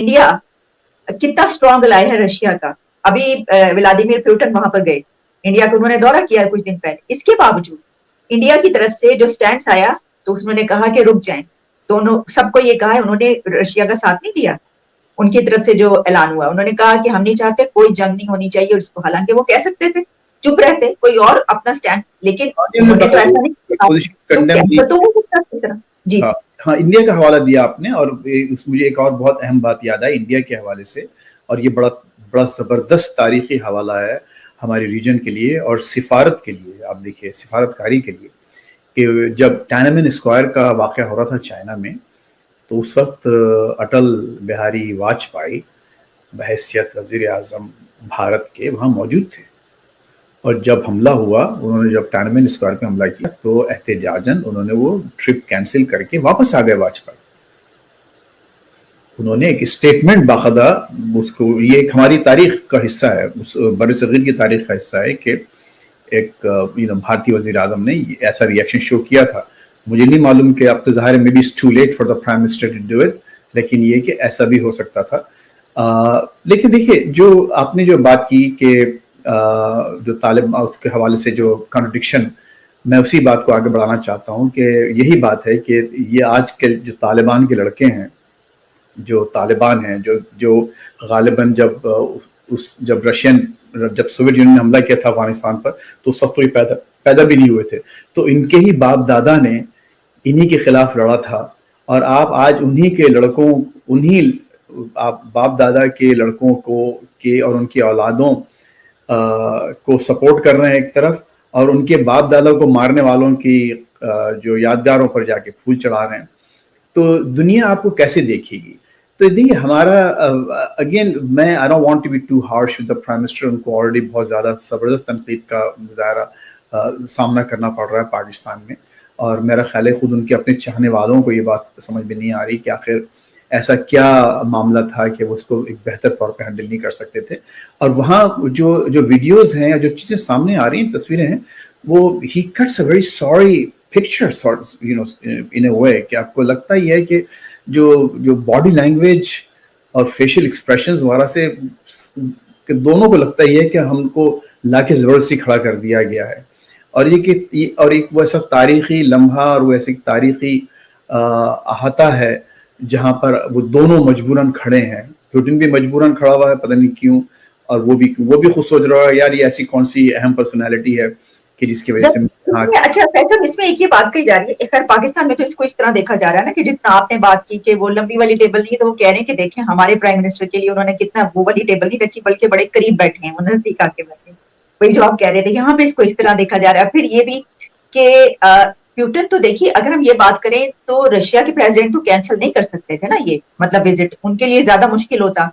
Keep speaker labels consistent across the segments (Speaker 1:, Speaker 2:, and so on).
Speaker 1: India कितना strong अलाय है Russia का। अभी व्लादिमीर पुतिन वहां पर गए, इंडिया को उन्होंने दौरा किया कुछ दिन पहले, इसके बावजूद इंडिया की तरफ से जो स्टैंड आया तो उन्होंने कहा कि रुक जाएं। दोनों सबको ये कहा है, उन्होंने रशिया का साथ नहीं दिया। उनकी तरफ से जो ऐलान हुआ, उन्होंने कहा कि हम नहीं चाहते, कोई जंग नहीं होनी चाहिए। और इसको हालांकि वो कह सकते थे, चुप रहते, कोई और अपना स्टैंड, लेकिन उन्होंने तो ऐसा नहीं किया। तो वो किस तरह जी
Speaker 2: हाँ, इंडिया का हवाला दिया आपने, और मुझे एक और बहुत अहम बात याद आई इंडिया के हवाले से, और ये बड़ा बड़ा ज़बरदस्त तारीखी हवाला है हमारे रीजन के लिए और सिफारत के लिए। आप देखिए, सिफारतकारी के लिए, कि जब टाननमेन स्क्वायर का वाक़या हो रहा था चाइना में, तो उस वक्त अटल बिहारी वाजपेयी बहैसियत वज़ीर आज़म भारत के वहाँ मौजूद थे। और जब हमला हुआ, उन्होंने जब टाननमेन स्क्वायर पे हमला किया, तो एहतिजाजन उन्होंने वो ट्रिप कैंसिल करके वापस आ गए वाजपेयी। उन्होंने एक स्टेटमेंट बाकायदा, उसको, ये एक हमारी तारीख का हिस्सा है, उस बरसगीर की तारीख का हिस्सा है कि एक भारतीय वज़ीर आज़म ने ऐसा रिएक्शन शो किया था। मुझे नहीं मालूम कि अब तो ज़ाहिर है maybe it's too late for the prime minister to do it, लेकिन ये कि ऐसा भी हो सकता था। लेकिन देखिए, जो आपने जो बात की कि जो तालिबान, उसके हवाले से जो कॉन्ट्रडिक्शन, मैं उसी बात को आगे बढ़ाना चाहता हूँ कि यही बात है कि ये आज के जो तालिबान के लड़के हैं, जो तालिबान हैं, जो गालिबन जब सोवियत यूनियन ने हमला किया था अफगानिस्तान पर, तो उस वक्त तो ये पैदा भी नहीं हुए थे। तो इनके ही बाप दादा ने इन्हीं के खिलाफ लड़ा था, और आप आज उन्हीं के लड़कों, आप बाप दादा के लड़कों के और उनकी औलादों को सपोर्ट कर रहे हैं एक तरफ, और उनके बाप दादा को मारने वालों की जो यादगारों पर जाके फूल चढ़ा रहे हैं। तो दुनिया आपको कैसे देखेगी? तो देखिए, हमारा अगेन, मैं I don't want to be too harsh with the prime minister. उनको ऑलरेडी बहुत ज़्यादा ज़बरदस्त तनकीद का मुजाहरा सामना करना पड़ रहा है पाकिस्तान में, और मेरा ख्याल है खुद उनके अपने चाहने वालों को ये बात समझ में नहीं आ रही कि आखिर ऐसा क्या मामला था कि वो उसको एक बेहतर तौर पे हैंडल नहीं कर सकते थे। और वहाँ जो वीडियोज़ हैं या जो चीज़ें सामने आ रही हैं, तस्वीरें हैं, वो ही cuts a very sorry picture in a way, कि आपको लगता ही है कि जो बॉडी लैंग्वेज और फेशियल एक्सप्रेशंस वगैरह से कि दोनों को लगता ही है कि हमको लाके ज़बरदस्ती खड़ा कर दिया गया है। और एक वैसा तारीख़ी लम्हा और वो ऐसी तारीख़ी अहाता है जहाँ पर वो दोनों मजबूरन खड़े हैं। पुतिन भी मजबूरन खड़ा हुआ है, पता नहीं क्यों, और वो भी खुद सोच रहा है यार ये ऐसी कौन सी अहम पर्सनैलिटी है कि जिसकी वजह से।
Speaker 1: अच्छा फैसल, इसमें एक ये बात कही जा रही है, खैर पाकिस्तान में तो इसको इस तरह देखा जा रहा है ना कि जिस तरह आपने बात की कि वो लंबी वाली टेबल नहीं है, तो वो कह रहे हैं कि देखें हमारे प्राइम मिनिस्टर के लिए उन्होंने कितना वो वाली टेबल नहीं रखी, बल्कि बड़े करीब बैठे हैं, वो नजदीक आके बैठे हैं। वही जो आप कह रहे थे, यहाँ पे इसको इस तरह देखा जा रहा है। फिर ये भी कि पुतिन, तो देखिए अगर हम ये बात करें तो रशिया के प्रेसिडेंट तो कैंसिल नहीं कर सकते थे ना, ये मतलब विजिट उनके लिए ज्यादा मुश्किल होता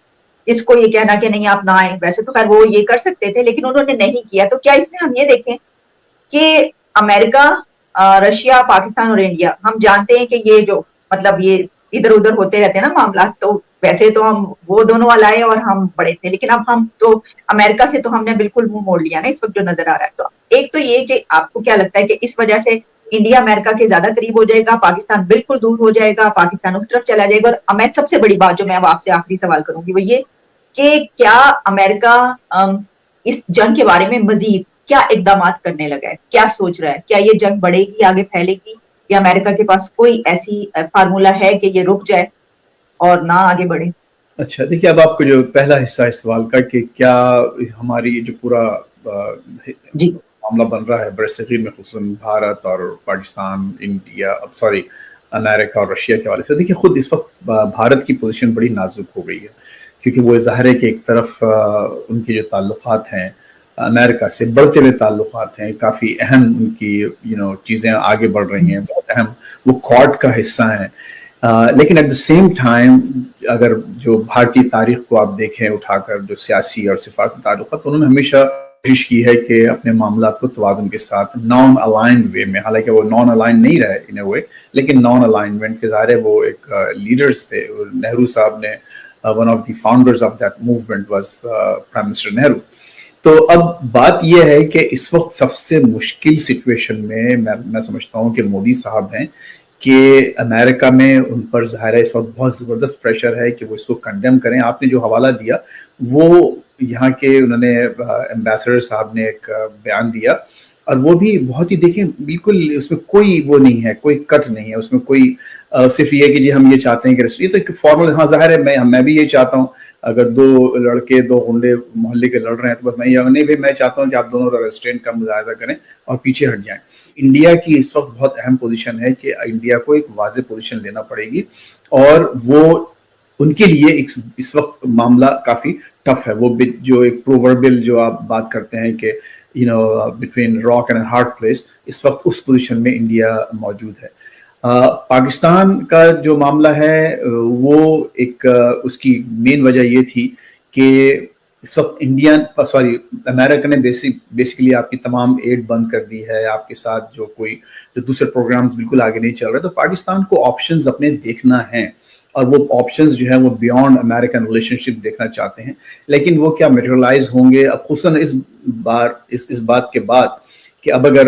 Speaker 1: इसको ये कहना कि नहीं आप ना आए। वैसे तो खैर वो ये कर सकते थे, लेकिन उन्होंने नहीं किया। तो क्या इसमें हम ये देखें कि अमेरिका, रशिया, पाकिस्तान और इंडिया, हम जानते हैं कि ये जो मतलब ये इधर उधर होते रहते हैं ना मामला, तो वैसे तो हम वो दोनों अलाए और हम बड़े थे, लेकिन अब हम तो अमेरिका से तो हमने बिल्कुल मुंह मोड़ लिया ना इस वक्त जो नजर आ रहा है। तो एक तो ये कि आपको क्या लगता है कि इस वजह से इंडिया अमेरिका के ज्यादा करीब हो जाएगा, पाकिस्तान बिल्कुल दूर हो जाएगा, पाकिस्तान उस तरफ चला जाएगा? और मैं सबसे बड़ी बात जो मैं अब आपसे आखिरी सवाल करूंगी वो ये कि क्या अमेरिका इस जंग के बारे में मजीद क्या इकदाम करने लगा है, क्या सोच रहा है? क्या ये जंग बढ़ेगी, आगे फैलेगी, या अमेरिका के पास कोई ऐसी फार्मूला है कि ये रुक जाए और ना आगे बढ़े?
Speaker 2: अच्छा देखिए, अब आपको जो पहला हिस्सा इस सवाल का कि क्या हमारी जो पूरा मामला बन रहा है बरसगीर में, खुसूसन भारत और पाकिस्तान, इंडिया, सॉरी अमेरिका और रशिया के हवाले से, देखिए खुद इस वक्त भारत की पोजीशन बड़ी नाजुक हो गई है, क्योंकि वो ज़ाहिर है कि एक तरफ उनके जो ताल्लुकात हैं अमेरिका से, बढ़ते हुए ताल्लुकात हैं, काफ़ी अहम उनकी चीज़ें आगे बढ़ रही हैं, बहुत अहम, वो क्वाड का हिस्सा हैं। लेकिन एट द सेम टाइम अगर जो भारतीय तारीख को आप देखें उठाकर, जो सियासी और सिफारती ताल्लुकात, तो उन्होंने हमेशा कोशिश की है कि अपने मामला को तवाज़ुन के साथ नॉन अलाइंड वे में, हालांकि वो नॉन अलाइन नहीं रहे इन ए वे, लेकिन नॉन अलाइनमेंट के ज़ाहिर है वो एक लीडर्स थे। नेहरू साहब ने one of the founders of that movement was prime minister Nehru. तो अब बात यह है कि इस वक्त सबसे मुश्किल सिचुएशन में मैं समझता हूँ कि मोदी साहब हैं, کہ امریکہ میں ان پر ظاہر ہے اس وقت بہت زبردست پریشر ہے کہ وہ اس کو کنڈیم کریں. آپ نے جو حوالہ دیا وہ یہاں کے انہوں نے ایمبیسڈر صاحب نے ایک بیان دیا, اور وہ بھی بہت ہی دیکھیں بالکل اس میں کوئی وہ نہیں ہے, کوئی کٹ نہیں ہے اس میں, کوئی صرف یہ کہ جی ہم یہ چاہتے ہیں کہ یہ تو ایک فارمل, ہاں ظاہر ہے میں بھی یہ چاہتا ہوں, اگر دو لڑکے دو غنڈے محلے کے لڑ رہے ہیں تو بس میں یہ نہیں بھائی میں چاہتا ہوں کہ آپ دونوں ریسٹرینٹ کا مظاہرہ کریں اور پیچھے ہٹ جائیں. انڈیا کی اس وقت بہت اہم پوزیشن ہے کہ انڈیا کو ایک واضح پوزیشن لینا پڑے گی, اور وہ ان کے لیے اس وقت معاملہ کافی ٹف ہے. وہ جو ایک پرووربل جو آپ بات کرتے ہیں کہ between rock and hard place, اس وقت اس پوزیشن میں انڈیا موجود ہے. پاکستان کا جو معاملہ ہے وہ ایک اس کی مین وجہ یہ تھی کہ اس وقت امریکہ نے بیسیکلی آپ کی تمام ایڈ بند کر دی ہے, آپ کے ساتھ جو دوسرے پروگرامز بالکل آگے نہیں چل رہے. تو پاکستان کو آپشنز اپنے دیکھنا ہیں, اور وہ آپشنز جو ہیں وہ بیونڈ امریکن ریلیشن شپ دیکھنا چاہتے ہیں, لیکن وہ کیا میٹیریلائز ہوں گے اب, خصوصاً اس بات کے بعد کہ اب اگر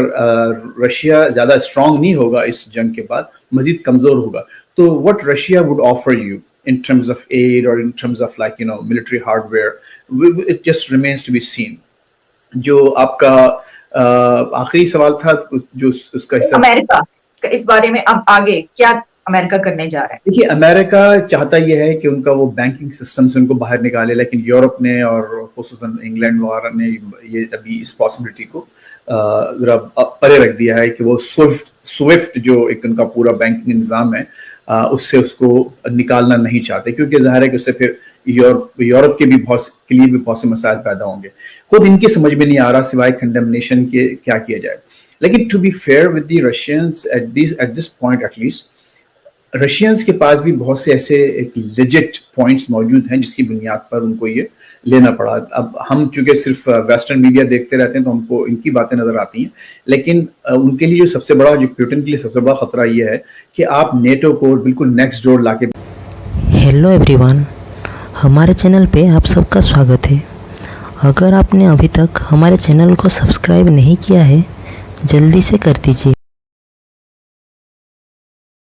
Speaker 2: رشیا زیادہ اسٹرانگ نہیں ہوگا اس جنگ کے بعد, مزید کمزور ہوگا, تو what Russia would offer you in terms of aid or in terms of military hardware, it just remains to be seen. جو آپ کا آخری سوال تھا جو اس کا حصہ,
Speaker 1: امریکہ اس بارے میں اب آگے کیا امریکہ کرنے جا رہا ہے؟
Speaker 2: دیکھیے امریکہ چاہتا یہ ہے کہ ان کا وہ بینکنگ سسٹم سے ان کو باہر نکالے, لیکن یورپ نے اور خصوصاً انگلینڈ وغیرہ نے یہ ابھی اس پاسبلٹی کو ذرا پرے رکھ دیا ہے کہ وہ سوئفٹ جو ایک ان کا پورا بینکنگ نظام ہے اس سے اس کو نکالنا نہیں چاہتے, کیونکہ ظاہر ہے کہ اس سے پھر یورپ کے لیے بھی بہت سے مسائل پیدا ہوں گے. خود ان کی سمجھ میں نہیں آ رہا سوائے کنڈمنیشن کے کیا کیا جائے. لیکن to be fair with the Russians at this point at least, Russians کے پاس بھی بہت سے ایسے ایک لیجٹ پوائنٹس موجود ہیں جس کی بنیاد پر ان کو یہ لینا پڑا. اب ہم چونکہ صرف ویسٹرن میڈیا دیکھتے رہتے ہیں تو ہم کو ان کی باتیں نظر آتی ہیں, لیکن ان کے لیے جو سب سے بڑا, جو پیوٹن کے لیے سب سے بڑا خطرہ یہ ہے کہ آپ نیٹو کو بالکل نیکسٹ ڈور لا کے.
Speaker 3: ہیلو ایوری ون, ہمارے چینل پہ آپ سب کا سواگت ہے. اگر آپ نے ابھی تک ہمارے چینل کو سبسکرائب نہیں کیا ہے جلدی سے کر دیجیے.